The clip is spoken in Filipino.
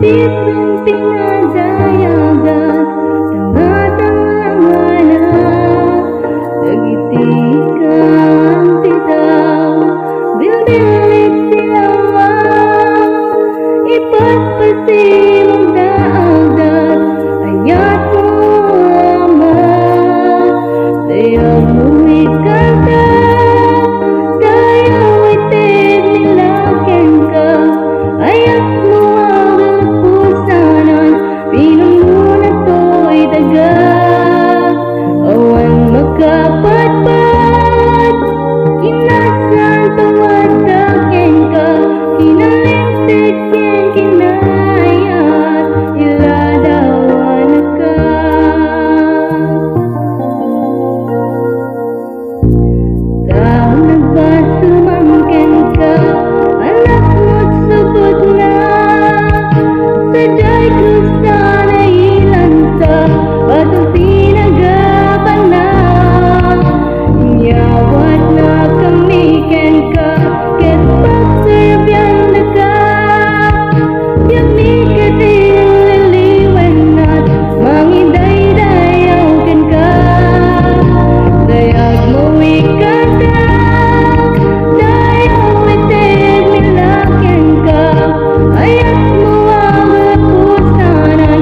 Isang pinadayagan, tanga-tanga nagitikan bitaw, bilbilit silaw, ipagpasimong daagdag, ayat mo ama, dayaw mo ikanta, dayaw itig nilaken ka, ayat mo pinamuna to'y daga, awan makapatpat, kinasan tawadakin ka, kinalintik yan kinayat, iladawan ka. Tao nagbasumangkin ka, anak mo't subot na, sadya'y gusto batong pinagapan na, nyawat na kamiken ka, ket pagserbian na ka, yamikat ililiwen at mangidaydayaw ka, dayag mo ikanta, dayaw itig nilaken ka, ayat mo ang pusanan,